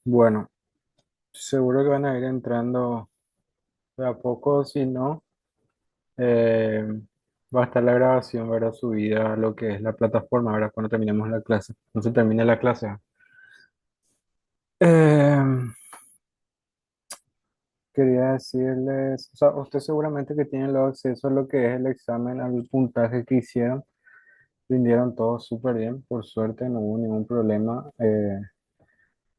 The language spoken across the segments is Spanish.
Bueno, seguro que van a ir entrando de a poco, si no, eh, va a estar la grabación, ¿verdad? Subida a lo que es la plataforma, ¿verdad? Cuando terminemos la clase, no se termine la clase. Eh, Quería decirles, o sea, usted seguramente que tiene el acceso a lo que es el examen, al puntaje que hicieron, rindieron todos súper bien, por suerte no hubo ningún problema.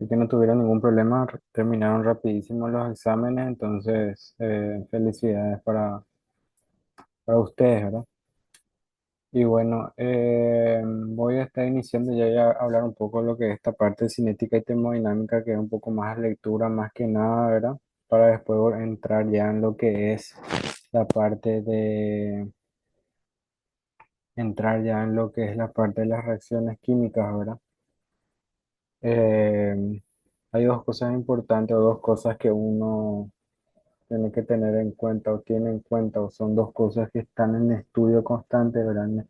Y que no tuvieron ningún problema, terminaron rapidísimo los exámenes, entonces felicidades para ustedes, ¿verdad? Y bueno, voy a estar iniciando ya a hablar un poco de lo que es esta parte de cinética y termodinámica, que es un poco más lectura más que nada, ¿verdad? Para después entrar ya en lo que es la parte de, entrar ya en lo que es la parte de las reacciones químicas, ¿verdad? Eh, Hay dos cosas importantes o dos cosas que uno tiene que tener en cuenta o tiene en cuenta, o son dos cosas que están en estudio constante, ¿verdad?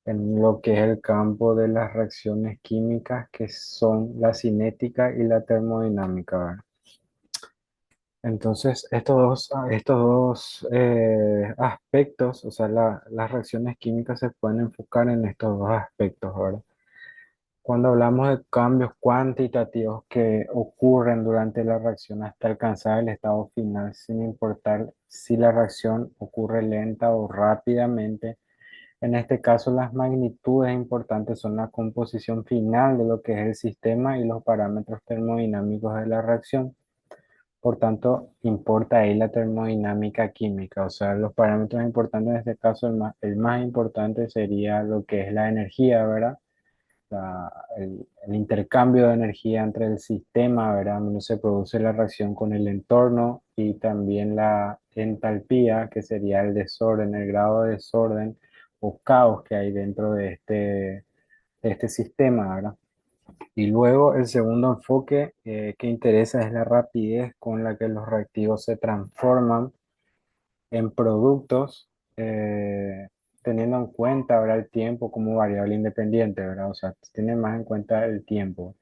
En lo que es el campo de las reacciones químicas, que son la cinética y la termodinámica, ¿verdad? Entonces, estos dos aspectos, o sea, las reacciones químicas se pueden enfocar en estos dos aspectos, ¿verdad? Cuando hablamos de cambios cuantitativos que ocurren durante la reacción hasta alcanzar el estado final, sin importar si la reacción ocurre lenta o rápidamente, en este caso las magnitudes importantes son la composición final de lo que es el sistema y los parámetros termodinámicos de la reacción. Por tanto, importa ahí la termodinámica química, o sea, los parámetros importantes en este caso, el más importante sería lo que es la energía, ¿verdad? El intercambio de energía entre el sistema, ¿verdad? Donde se produce la reacción con el entorno, y también la entalpía, que sería el desorden, el grado de desorden o caos que hay dentro de este sistema, ¿verdad? Y luego el segundo enfoque que interesa es la rapidez con la que los reactivos se transforman en productos, teniendo en cuenta ahora el tiempo como variable independiente, ¿verdad? O sea, tiene más en cuenta el tiempo.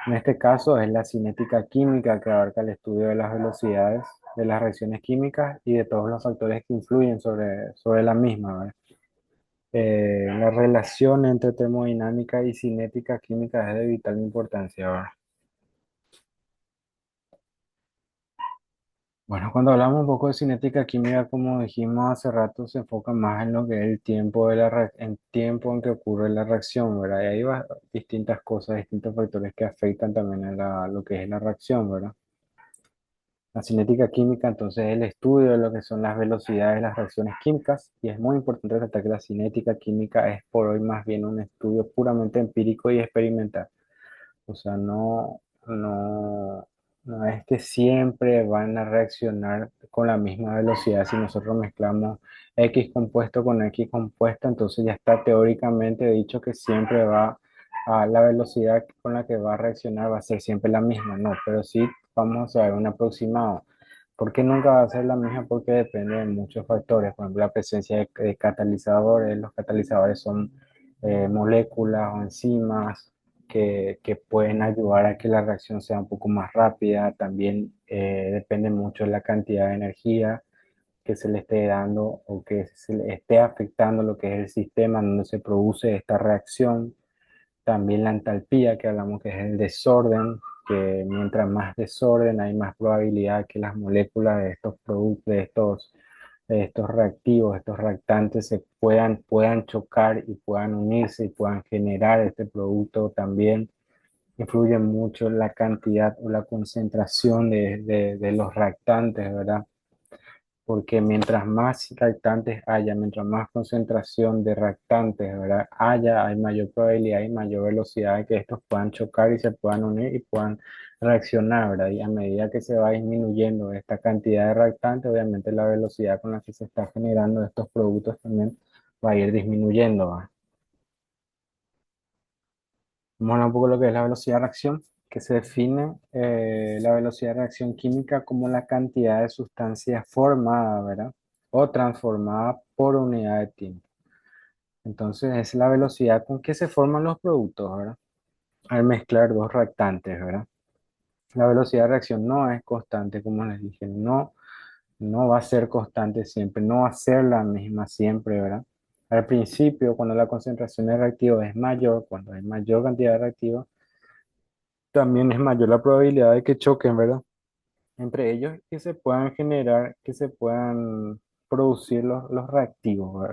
En este caso es la cinética química, que abarca el estudio de las velocidades de las reacciones químicas y de todos los factores que influyen sobre la misma, ¿verdad? La relación entre termodinámica y cinética química es de vital importancia, ¿verdad? Bueno, cuando hablamos un poco de cinética química, como dijimos hace rato, se enfoca más en lo que es el tiempo en tiempo en que ocurre la reacción, ¿verdad? Y ahí va distintas cosas, distintos factores que afectan también a lo que es la reacción, ¿verdad? La cinética química, entonces, es el estudio de lo que son las velocidades de las reacciones químicas, y es muy importante resaltar que la cinética química es por hoy más bien un estudio puramente empírico y experimental. O sea, no es que siempre van a reaccionar con la misma velocidad. Si nosotros mezclamos X compuesto con X compuesto, entonces ya está teóricamente dicho que siempre va a la velocidad con la que va a reaccionar va a ser siempre la misma, no, pero sí vamos a ver un aproximado. ¿Por qué nunca va a ser la misma? Porque depende de muchos factores, por ejemplo, la presencia de catalizadores. Los catalizadores son moléculas o enzimas que pueden ayudar a que la reacción sea un poco más rápida. También depende mucho de la cantidad de energía que se le esté dando o que se le esté afectando lo que es el sistema donde se produce esta reacción. También la entalpía, que hablamos que es el desorden, que mientras más desorden hay más probabilidad que las moléculas de estos productos, de estos reactivos, estos reactantes se puedan chocar y puedan unirse y puedan generar este producto. También influye mucho la cantidad o la concentración de los reactantes, ¿verdad? Porque mientras más reactantes haya, mientras más concentración de reactantes, ¿verdad?, haya, hay mayor probabilidad y mayor velocidad de que estos puedan chocar y se puedan unir y puedan reaccionar, ¿verdad? Y a medida que se va disminuyendo esta cantidad de reactantes, obviamente la velocidad con la que se está generando estos productos también va a ir disminuyendo, ¿va? Vamos a hablar un poco de lo que es la velocidad de reacción, que se define la velocidad de reacción química como la cantidad de sustancia formada, ¿verdad? O transformada por unidad de tiempo. Entonces, es la velocidad con que se forman los productos, ¿verdad? al mezclar dos reactantes, ¿verdad? La velocidad de reacción no es constante, como les dije, no va a ser constante siempre, no va a ser la misma siempre, ¿verdad? Al principio, cuando la concentración de reactivos es mayor, cuando hay mayor cantidad de reactivos, también es mayor la probabilidad de que choquen, ¿verdad? Entre ellos que se puedan generar, que se puedan producir los reactivos,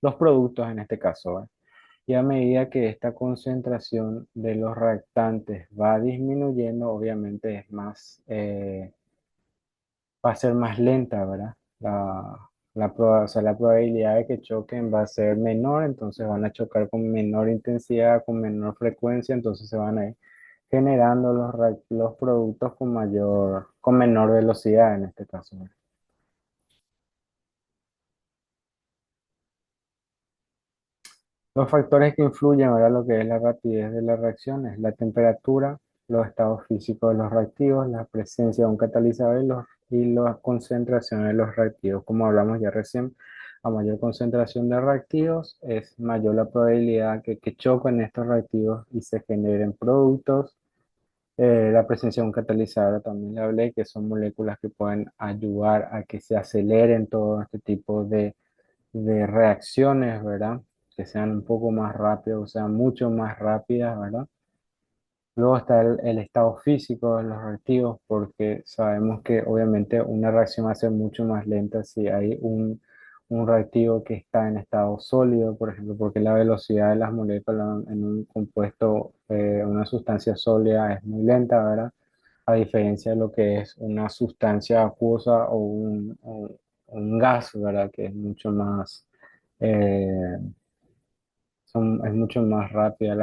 los productos en este caso, ¿verdad? Y a medida que esta concentración de los reactantes va disminuyendo, obviamente es más, va a ser más lenta, ¿verdad? O sea, la probabilidad de que choquen va a ser menor, entonces van a chocar con menor intensidad, con menor frecuencia, entonces se van a ir generando los productos con con menor velocidad en este caso, ¿verdad? Los factores que influyen ahora lo que es la rapidez de la reacción es la temperatura, los estados físicos de los reactivos, la presencia de un catalizador y la concentración de los reactivos. Como hablamos ya recién, a mayor concentración de reactivos es mayor la probabilidad que choquen estos reactivos y se generen productos. La presencia de un catalizador también le hablé, que son moléculas que pueden ayudar a que se aceleren todo este tipo de reacciones, ¿verdad? Que sean un poco más rápidas, o sean mucho más rápidas, ¿verdad? Luego está el estado físico de los reactivos, porque sabemos que obviamente una reacción va a ser mucho más lenta si hay un reactivo que está en estado sólido, por ejemplo, porque la velocidad de las moléculas en un compuesto, una sustancia sólida es muy lenta, ¿verdad? A diferencia de lo que es una sustancia acuosa o un gas, ¿verdad? Que es mucho más, eh, es mucho más rápida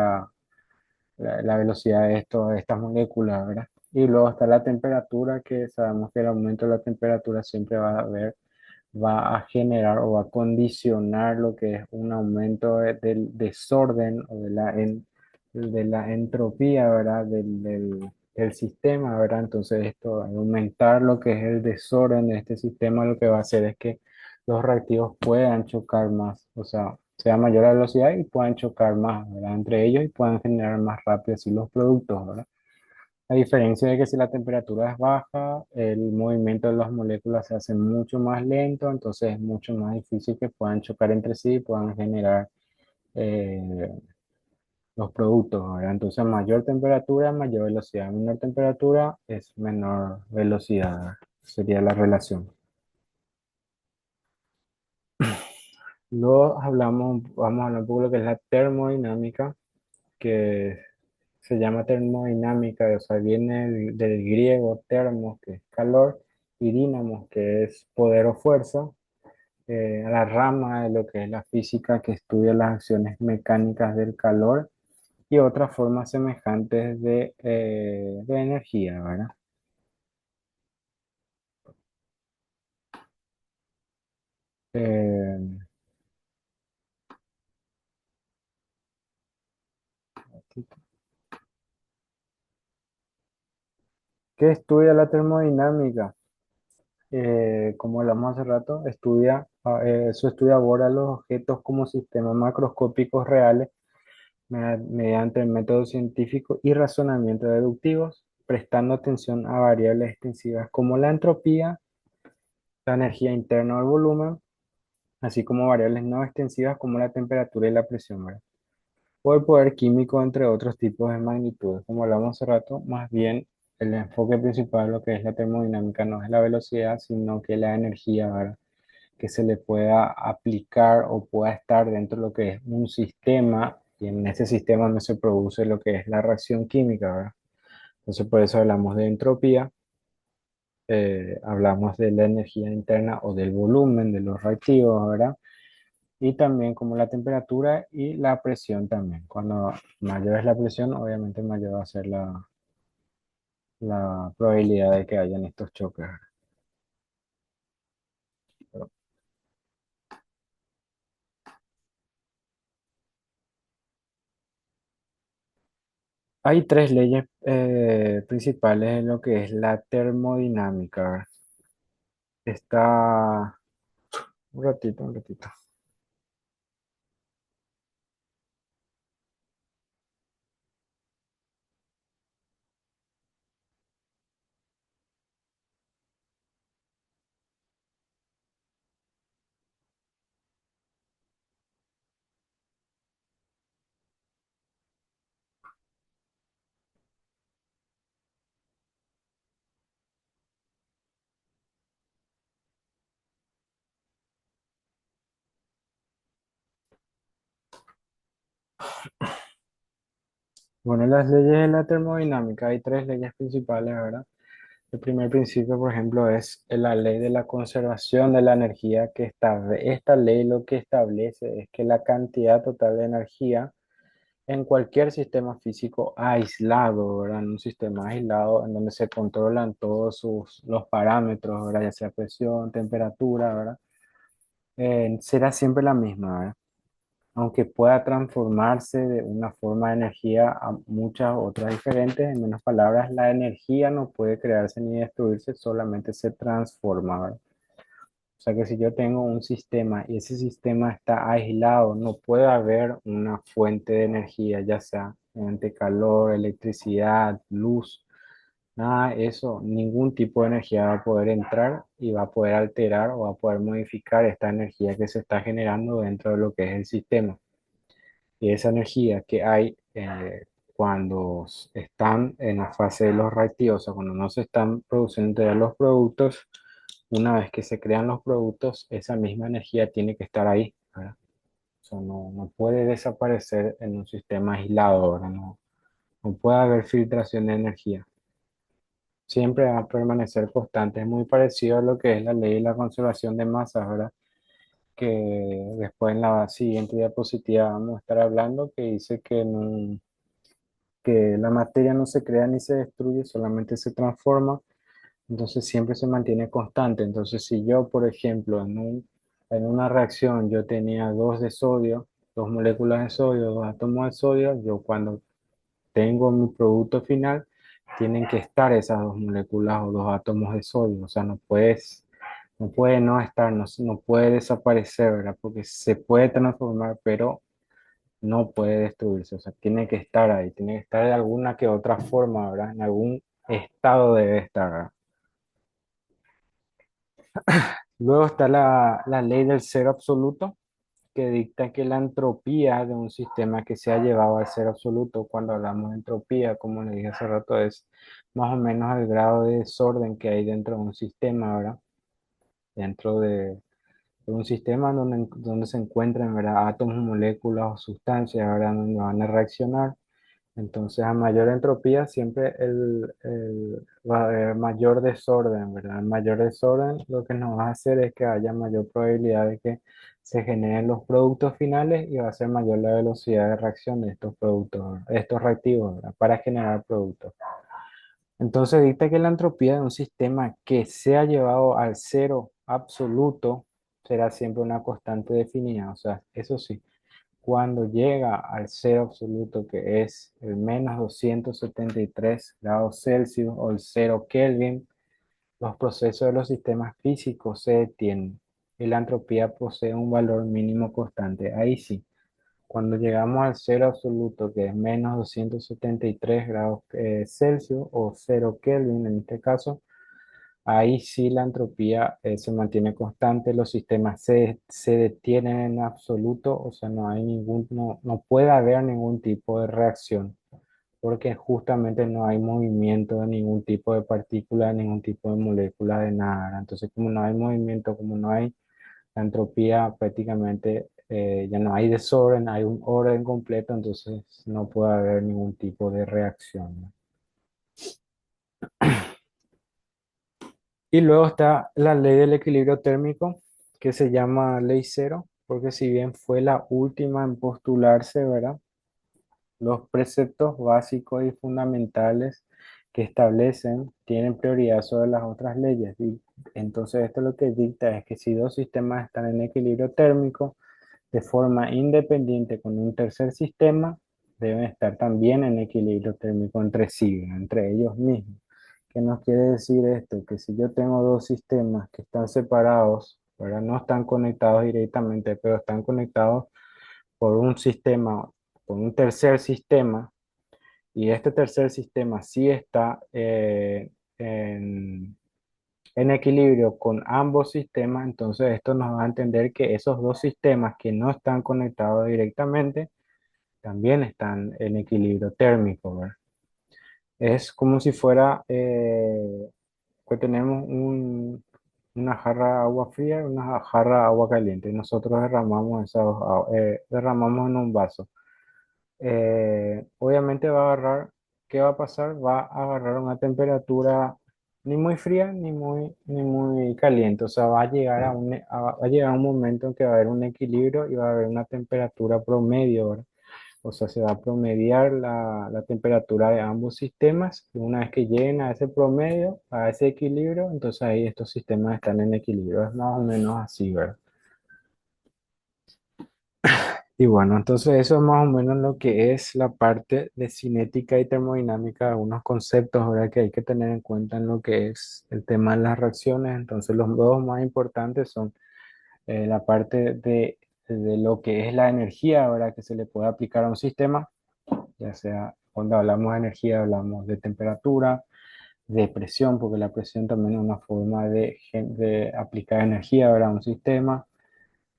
la velocidad de de estas moléculas, ¿verdad? Y luego está la temperatura, que sabemos que el aumento de la temperatura siempre va a generar o va a condicionar lo que es un aumento del desorden o de la entropía, ¿verdad? Del sistema, ¿verdad? Entonces esto, al aumentar lo que es el desorden de este sistema, lo que va a hacer es que los reactivos puedan chocar más, o sea mayor la velocidad y puedan chocar más, ¿verdad? Entre ellos y puedan generar más rápido así los productos, ¿verdad? A diferencia de que si la temperatura es baja, el movimiento de las moléculas se hace mucho más lento, entonces es mucho más difícil que puedan chocar entre sí y puedan generar eh, los productos, ¿verdad? Entonces, a mayor temperatura, mayor velocidad. Menor temperatura es menor velocidad, sería la relación. Luego vamos a hablar un poco de lo que es la termodinámica, que se llama termodinámica, o sea, viene del griego termos, que es calor, y dínamos, que es poder o fuerza, a la rama de lo que es la física, que estudia las acciones mecánicas del calor y otras formas semejantes de energía, ¿verdad? Eh, ¿Qué estudia la termodinámica? Como hablamos hace rato, eso estudia ahora los objetos como sistemas macroscópicos reales mediante métodos científicos y razonamiento deductivos, prestando atención a variables extensivas como la entropía, la energía interna o el volumen, así como variables no extensivas como la temperatura y la presión, ¿verdad? O el poder químico, entre otros tipos de magnitudes. Como hablamos hace rato, más bien el enfoque principal de lo que es la termodinámica no es la velocidad, sino que la energía, ¿verdad? Que se le pueda aplicar o pueda estar dentro de lo que es un sistema y en ese sistema no se produce lo que es la reacción química, ¿verdad? Entonces por eso hablamos de entropía, hablamos de la energía interna o del volumen de los reactivos, ¿verdad? Y también como la temperatura y la presión también. Cuando mayor es la presión, obviamente mayor va a ser la probabilidad de que hayan estos choques. Pero hay tres leyes principales en lo que es la termodinámica, ¿verdad? Está un ratito. Bueno, las leyes de la termodinámica, hay tres leyes principales, ¿verdad? El primer principio, por ejemplo, es la ley de la conservación de la energía esta ley lo que establece es que la cantidad total de energía en cualquier sistema físico aislado, ¿verdad? En un sistema aislado en donde se controlan todos los parámetros, ¿verdad? Ya sea presión, temperatura, ¿verdad? Será siempre la misma, ¿verdad? Aunque pueda transformarse de una forma de energía a muchas otras diferentes, en menos palabras, la energía no puede crearse ni destruirse, solamente se transforma, ¿verdad? O sea que si yo tengo un sistema y ese sistema está aislado, no puede haber una fuente de energía, ya sea mediante calor, electricidad, luz, nada de eso, ningún tipo de energía va a poder entrar y va a poder alterar o va a poder modificar esta energía que se está generando dentro de lo que es el sistema. Y esa energía que hay cuando están en la fase de los reactivos, o sea, cuando no se están produciendo todavía los productos, una vez que se crean los productos, esa misma energía tiene que estar ahí, ¿verdad? O sea, no puede desaparecer en un sistema aislado, ¿verdad? No puede haber filtración de energía. Siempre va a permanecer constante. Es muy parecido a lo que es la ley de la conservación de masas, ¿verdad? Que después en la siguiente diapositiva vamos a estar hablando, que dice que la materia no se crea ni se destruye, solamente se transforma, entonces siempre se mantiene constante. Entonces, si yo, por ejemplo, en una reacción yo tenía dos de sodio, dos moléculas de sodio, dos átomos de sodio, yo cuando tengo mi producto final, tienen que estar esas dos moléculas o dos átomos de sodio, o sea, no puede no estar, no puede desaparecer, ¿verdad? Porque se puede transformar, pero no puede destruirse, o sea, tiene que estar ahí, tiene que estar de alguna que otra forma, ¿verdad? En algún estado debe estar, ¿verdad? Luego está la ley del cero absoluto, que dicta que la entropía de un sistema que se ha llevado al cero absoluto, cuando hablamos de entropía, como le dije hace rato, es más o menos el grado de desorden que hay dentro de un sistema, ¿verdad? Dentro de un sistema donde se encuentran, ¿verdad? Átomos, moléculas o sustancias, ¿verdad? Donde van a reaccionar. Entonces, a mayor entropía, siempre va a haber mayor desorden, ¿verdad? El mayor desorden lo que nos va a hacer es que haya mayor probabilidad de que se generen los productos finales y va a ser mayor la velocidad de reacción de estos productos, estos reactivos, ¿verdad? Para generar productos. Entonces, dicta que la entropía de un sistema que sea llevado al cero absoluto será siempre una constante definida. O sea, eso sí, cuando llega al cero absoluto, que es el menos 273 grados Celsius o el cero Kelvin, los procesos de los sistemas físicos se detienen y la entropía posee un valor mínimo constante. Ahí sí, cuando llegamos al cero absoluto, que es menos 273 grados Celsius o cero Kelvin en este caso, ahí sí la entropía se mantiene constante, los sistemas se detienen en absoluto, o sea, no puede haber ningún tipo de reacción, porque justamente no hay movimiento de ningún tipo de partícula, de ningún tipo de molécula, de nada. Entonces, como no hay movimiento, como no hay la entropía, prácticamente ya no hay desorden, hay un orden completo, entonces no puede haber ningún tipo de reacción, ¿no? Y luego está la ley del equilibrio térmico, que se llama ley cero, porque si bien fue la última en postularse, ¿verdad? Los preceptos básicos y fundamentales que establecen tienen prioridad sobre las otras leyes. Y entonces esto lo que dicta es que si dos sistemas están en equilibrio térmico de forma independiente con un tercer sistema, deben estar también en equilibrio térmico entre sí, entre ellos mismos. ¿Qué nos quiere decir esto? Que si yo tengo dos sistemas que están separados, ¿verdad? No están conectados directamente, pero están conectados por un sistema, por un tercer sistema, y este tercer sistema sí está en equilibrio con ambos sistemas, entonces esto nos va a entender que esos dos sistemas que no están conectados directamente también están en equilibrio térmico, ¿verdad? Es como si fuera que tenemos una jarra de agua fría y una jarra de agua caliente y nosotros derramamos derramamos en un vaso. obviamente va a agarrar, ¿qué va a pasar? Va a agarrar una temperatura ni muy fría ni muy caliente. O sea, va a llegar va a llegar un momento en que va a haber un equilibrio y va a haber una temperatura promedio, ¿verdad? O sea, se va a promediar la temperatura de ambos sistemas. Y una vez que lleguen a ese promedio, a ese equilibrio, entonces ahí estos sistemas están en equilibrio. Es más o menos así, ¿verdad? Y bueno, entonces eso es más o menos lo que es la parte de cinética y termodinámica, algunos conceptos, ¿verdad? Que hay que tener en cuenta en lo que es el tema de las reacciones. Entonces los dos más importantes son la parte de lo que es la energía, ¿verdad? Que se le puede aplicar a un sistema, ya sea cuando hablamos de energía, hablamos de temperatura, de presión, porque la presión también es una forma de aplicar energía, ¿verdad? A un sistema.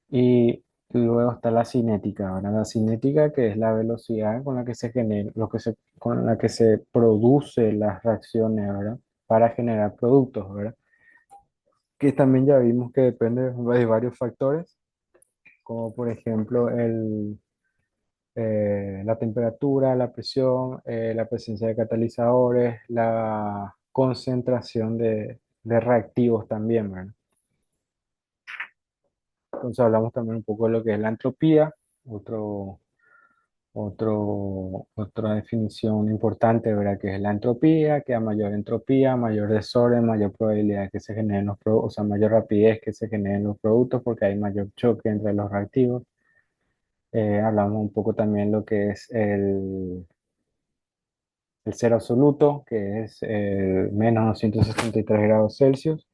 Y luego está la cinética, ¿verdad? La cinética, que es la velocidad con la que se genera, con la que se produce las reacciones, ¿verdad? Para generar productos, ¿verdad? Que también ya vimos que depende de varios factores, como por ejemplo la temperatura, la presión, la presencia de catalizadores, la concentración de reactivos también, ¿verdad? Entonces hablamos también un poco de lo que es la entropía, otro otra definición importante, ¿verdad? Que es la entropía, que a mayor entropía, mayor desorden, mayor probabilidad de que se generen los productos, o sea, mayor rapidez que se generen los productos porque hay mayor choque entre los reactivos. Hablamos un poco también lo que es el cero absoluto, que es menos 263 grados Celsius,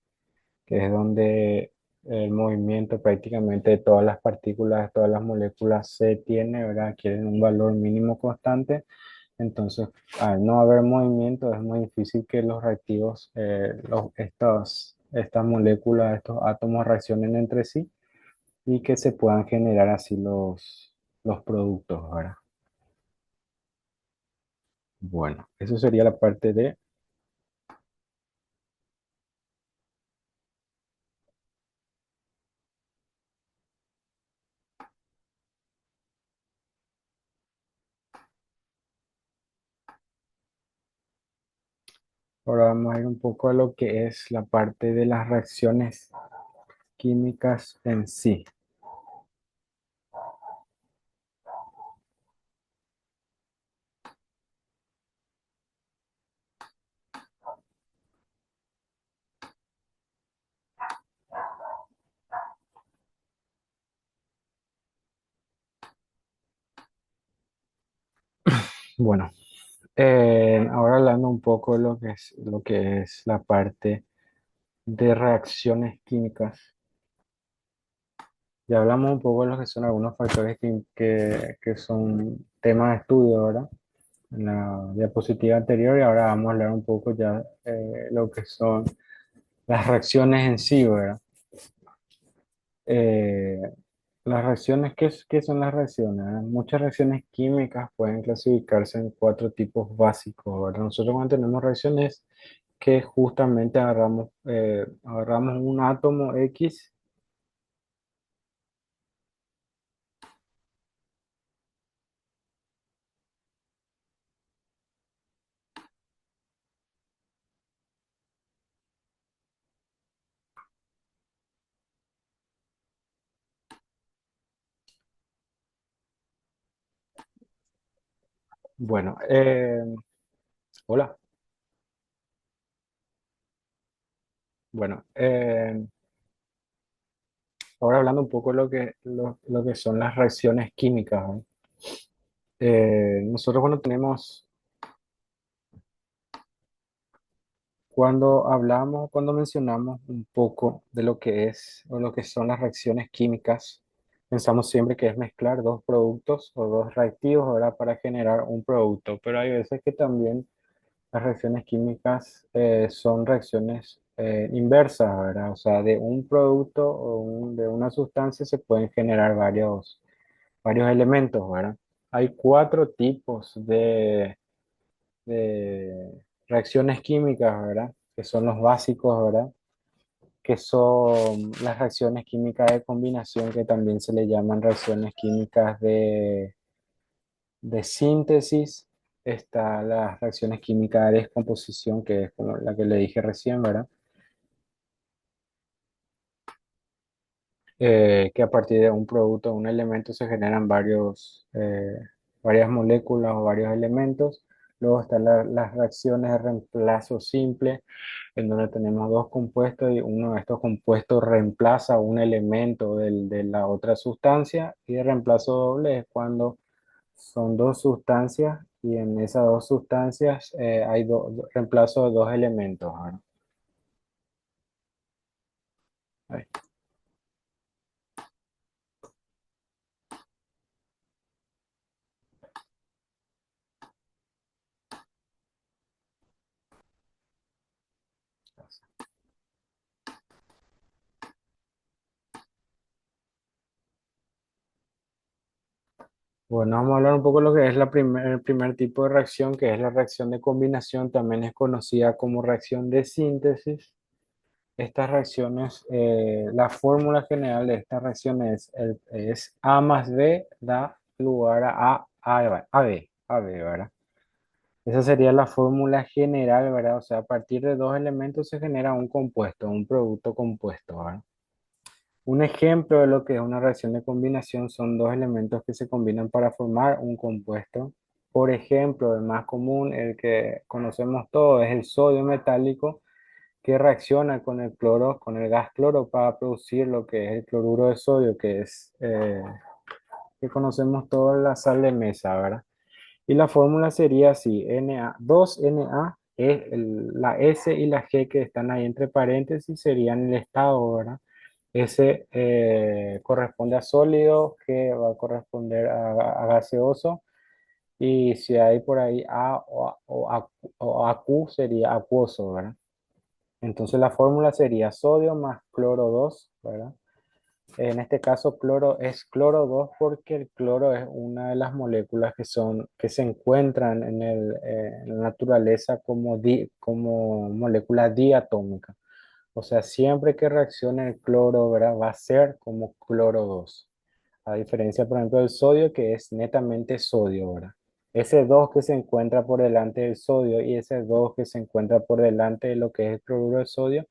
que es donde el movimiento prácticamente de todas las partículas, todas las moléculas se tiene, ¿verdad? Quieren un valor mínimo constante. Entonces, al no haber movimiento, es muy difícil que los reactivos, estas moléculas, estos átomos reaccionen entre sí y que se puedan generar así los productos, ¿verdad? Bueno, eso sería la parte de... Ahora vamos a ir un poco a lo que es la parte de las reacciones químicas en sí. Bueno, ahora hablando un poco de lo que es la parte de reacciones químicas. Ya hablamos un poco de lo que son algunos factores que son temas de estudio, ¿verdad? En la diapositiva anterior y ahora vamos a hablar un poco ya lo que son las reacciones en sí, ¿verdad? Eh, las reacciones, ¿qué son las reacciones? Muchas reacciones químicas pueden clasificarse en cuatro tipos básicos, ¿verdad? Nosotros cuando tenemos reacciones que justamente agarramos un átomo X. Bueno, hola. Bueno, ahora hablando un poco de lo que son las reacciones químicas, ¿no? Nosotros cuando mencionamos un poco de lo que es o lo que son las reacciones químicas, pensamos siempre que es mezclar dos productos o dos reactivos, ¿verdad? Para generar un producto, pero hay veces que también las reacciones químicas son reacciones inversas, ¿verdad? O sea, de un producto de una sustancia se pueden generar varios elementos, ¿verdad? Hay cuatro tipos de reacciones químicas, ¿verdad? Que son los básicos, ¿verdad? Que son las reacciones químicas de combinación, que también se le llaman reacciones químicas de síntesis, está las reacciones químicas de descomposición, que es como la que le dije recién, ¿verdad? Que a partir de un producto, un elemento, se generan varias moléculas o varios elementos. Luego están las reacciones de reemplazo simple, en donde tenemos dos compuestos y uno de estos compuestos reemplaza un elemento de la otra sustancia. Y de reemplazo doble es cuando son dos sustancias y en esas dos sustancias hay reemplazo de dos elementos. ¿Verdad? Ahí está. Bueno, vamos a hablar un poco de lo que es el primer tipo de reacción, que es la reacción de combinación, también es conocida como reacción de síntesis. Estas reacciones, la fórmula general de esta reacción es A más B da lugar a B, ¿verdad? Esa sería la fórmula general, ¿verdad? O sea, a partir de dos elementos se genera un compuesto, un producto compuesto, ¿verdad? Un ejemplo de lo que es una reacción de combinación son dos elementos que se combinan para formar un compuesto. Por ejemplo, el más común, el que conocemos todos, es el sodio metálico que reacciona con el cloro, con el gas cloro para producir lo que es el cloruro de sodio, que conocemos todos, la sal de mesa, ¿verdad? Y la fórmula sería así, Na, es la S y la G que están ahí entre paréntesis serían el estado, ¿verdad? S corresponde a sólido, G va a corresponder a gaseoso, y si hay por ahí A o AQ sería acuoso, ¿verdad? Entonces la fórmula sería sodio más cloro 2, ¿verdad? En este caso cloro es cloro 2 porque el cloro es una de las moléculas que se encuentran en la naturaleza como molécula diatómica. O sea, siempre que reaccione el cloro, ¿verdad? Va a ser como cloro 2. A diferencia, por ejemplo, del sodio, que es netamente sodio, ¿verdad? Ese 2 que se encuentra por delante del sodio y ese 2 que se encuentra por delante de lo que es el cloruro de sodio,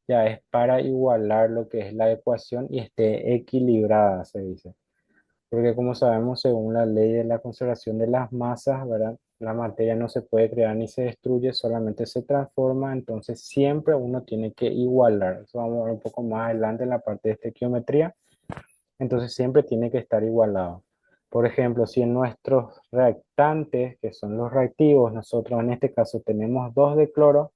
ya es para igualar lo que es la ecuación y esté equilibrada, se dice. Porque como sabemos, según la ley de la conservación de las masas, ¿verdad? La materia no se puede crear ni se destruye, solamente se transforma, entonces siempre uno tiene que igualar. Eso vamos a ver un poco más adelante en la parte de estequiometría. Entonces siempre tiene que estar igualado. Por ejemplo, si en nuestros reactantes, que son los reactivos, nosotros en este caso tenemos 2 de cloro,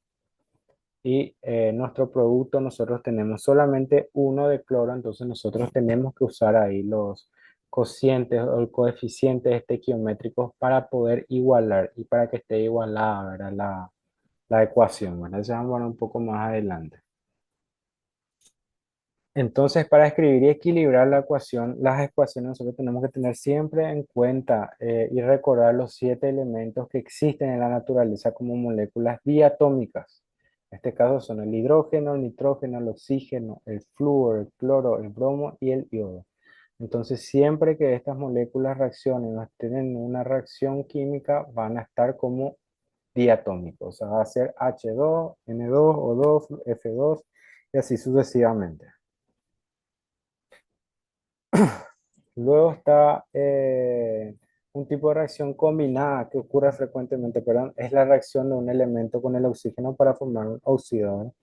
y nuestro producto nosotros tenemos solamente uno de cloro, entonces nosotros tenemos que usar ahí los cocientes o el coeficiente estequiométricos para poder igualar y para que esté igualada, ¿verdad? La ecuación, ¿verdad? Eso vamos a ver un poco más adelante. Entonces, para escribir y equilibrar la ecuación, las ecuaciones nosotros tenemos que tener siempre en cuenta y recordar los 7 elementos que existen en la naturaleza como moléculas diatómicas. En este caso son el hidrógeno, el nitrógeno, el oxígeno, el flúor, el cloro, el bromo y el yodo. Entonces, siempre que estas moléculas reaccionen o estén en una reacción química, van a estar como diatómicos. O sea, va a ser H2, N2, O2, F2 y así sucesivamente. Luego está un tipo de reacción combinada que ocurre frecuentemente, perdón, es la reacción de un elemento con el oxígeno para formar un óxido, ¿verdad?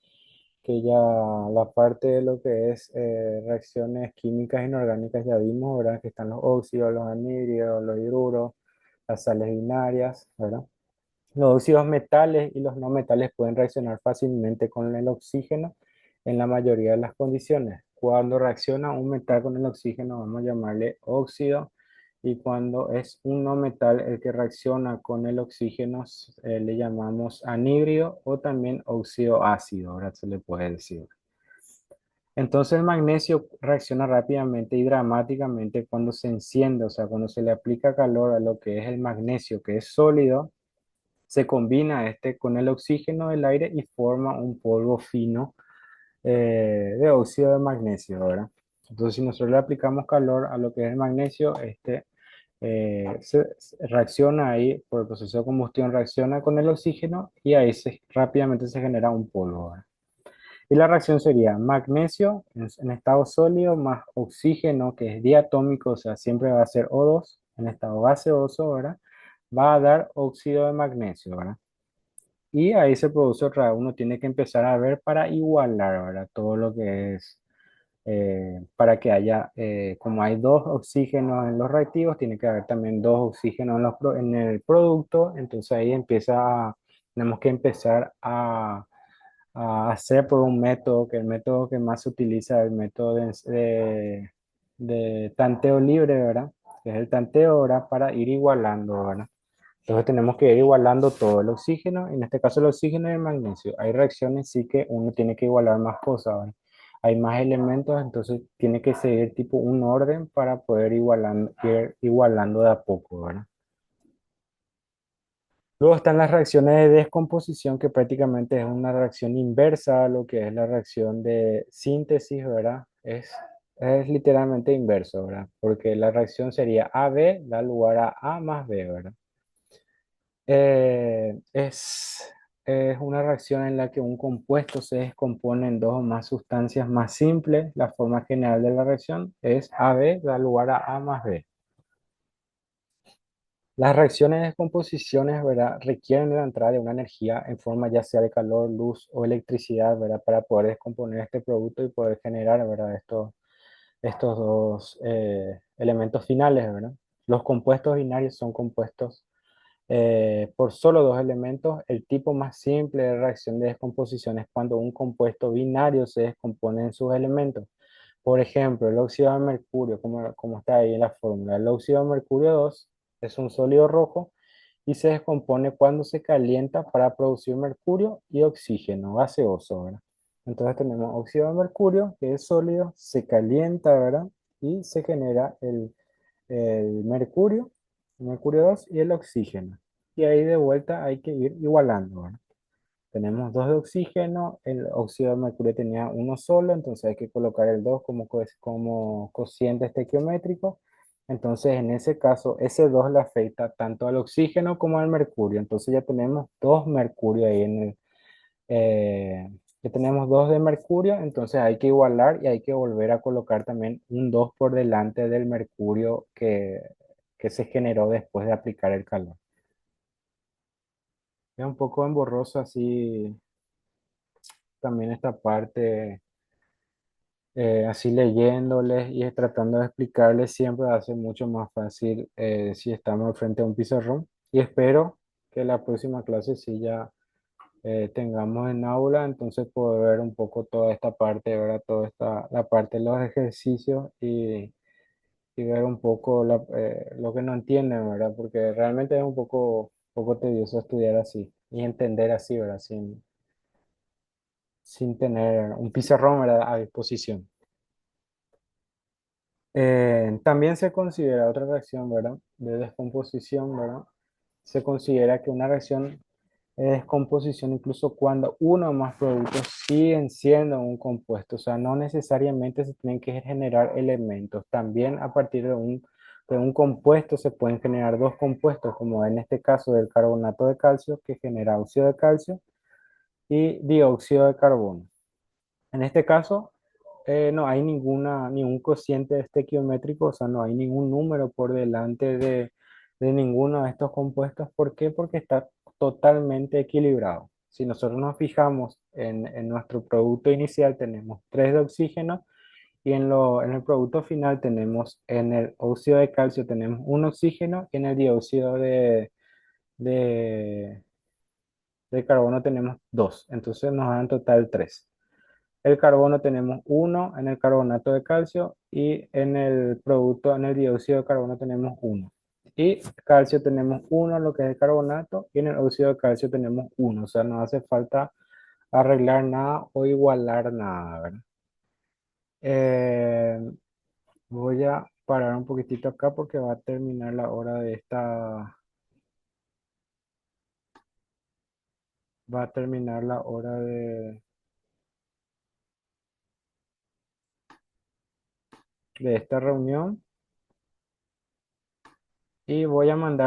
Que ya la parte de lo que es reacciones químicas inorgánicas ya vimos, ¿verdad? Que están los óxidos, los anhídridos, los hidruros, las sales binarias, ¿verdad? Los óxidos metales y los no metales pueden reaccionar fácilmente con el oxígeno en la mayoría de las condiciones. Cuando reacciona un metal con el oxígeno, vamos a llamarle óxido, y cuando es un no metal el que reacciona con el oxígeno, le llamamos anhídrido o también óxido ácido, ahora se le puede decir. Entonces el magnesio reacciona rápidamente y dramáticamente cuando se enciende, o sea, cuando se le aplica calor a lo que es el magnesio, que es sólido, se combina este con el oxígeno del aire y forma un polvo fino de óxido de magnesio, ¿verdad? Entonces, si nosotros le aplicamos calor a lo que es el magnesio, este reacciona ahí, por el proceso de combustión, reacciona con el oxígeno y ahí rápidamente se genera un polvo, ¿verdad? Y la reacción sería magnesio en estado sólido más oxígeno, que es diatómico, o sea, siempre va a ser O2 en estado gaseoso, ¿verdad? Va a dar óxido de magnesio, ¿verdad? Y ahí se produce otra, uno tiene que empezar a ver para igualar, ¿verdad? Todo lo que es, para que haya, como hay dos oxígenos en los reactivos, tiene que haber también dos oxígenos en, en el producto, entonces ahí tenemos que empezar a hacer por un método, que el método que más se utiliza es el método de tanteo libre, ¿verdad? Que es el tanteo, ¿verdad? Para ir igualando, ¿verdad? Entonces tenemos que ir igualando todo el oxígeno, en este caso el oxígeno y el magnesio. Hay reacciones sí que uno tiene que igualar más cosas, ¿verdad? Hay más elementos, entonces tiene que seguir tipo un orden para poder ir igualando de a poco, ¿verdad? Luego están las reacciones de descomposición, que prácticamente es una reacción inversa a lo que es la reacción de síntesis, ¿verdad? Es literalmente inverso, ¿verdad? Porque la reacción sería AB da lugar a A más B, ¿verdad? Eh, es, es una reacción en la que un compuesto se descompone en dos o más sustancias más simples. La forma general de la reacción es AB da lugar a A más B. Las reacciones de descomposiciones, ¿verdad? Requieren de la entrada de una energía en forma ya sea de calor, luz o electricidad, ¿verdad? Para poder descomponer este producto y poder generar, ¿verdad? Estos dos elementos finales, ¿verdad? Los compuestos binarios son compuestos por solo dos elementos. El tipo más simple de reacción de descomposición es cuando un compuesto binario se descompone en sus elementos. Por ejemplo, el óxido de mercurio, como está ahí en la fórmula, el óxido de mercurio 2 es un sólido rojo y se descompone cuando se calienta para producir mercurio y oxígeno gaseoso, ¿verdad? Entonces tenemos óxido de mercurio, que es sólido, se calienta, ¿verdad? Y se genera el mercurio, el mercurio 2 y el oxígeno. Y ahí de vuelta hay que ir igualando, ¿verdad? Tenemos dos de oxígeno, el óxido de mercurio tenía uno solo, entonces hay que colocar el 2 como cociente estequiométrico. Entonces, en ese caso, ese 2 le afecta tanto al oxígeno como al mercurio. Entonces ya tenemos dos mercurio ahí ya tenemos dos de mercurio, entonces hay que igualar y hay que volver a colocar también un 2 por delante del mercurio que se generó después de aplicar el calor. Es un poco emborroso así también esta parte, así leyéndoles y tratando de explicarles siempre hace mucho más fácil si estamos frente a un pizarrón. Y espero que la próxima clase sí ya tengamos en aula, entonces poder ver un poco toda esta parte, ¿verdad? La parte de los ejercicios y ver un poco lo que no entienden, ¿verdad? Porque realmente es un poco tedioso estudiar así y entender así, ¿verdad? Sin tener un pizarrón, ¿verdad? A disposición. También se considera otra reacción, ¿verdad? De descomposición, ¿verdad? Se considera que una reacción de descomposición incluso cuando uno o más productos siguen siendo un compuesto, o sea, no necesariamente se tienen que generar elementos. También a partir de un compuesto se pueden generar dos compuestos, como en este caso del carbonato de calcio, que genera óxido de calcio y dióxido de carbono. En este caso, no hay ningún cociente estequiométrico, o sea, no hay ningún número por delante de ninguno de estos compuestos. ¿Por qué? Porque está totalmente equilibrado. Si nosotros nos fijamos en nuestro producto inicial, tenemos 3 de oxígeno y en el producto final tenemos, en el óxido de calcio tenemos un oxígeno y en el dióxido de, de carbono tenemos 2. Entonces nos dan total 3. El carbono tenemos uno en el carbonato de calcio y en el producto, en el dióxido de carbono tenemos uno. Y calcio tenemos uno en lo que es el carbonato y en el óxido de calcio tenemos uno. O sea, no hace falta arreglar nada o igualar nada, ¿verdad? Eh, Voy a parar un poquitito acá porque va a terminar la hora va a terminar la hora de esta reunión. Y voy a mandar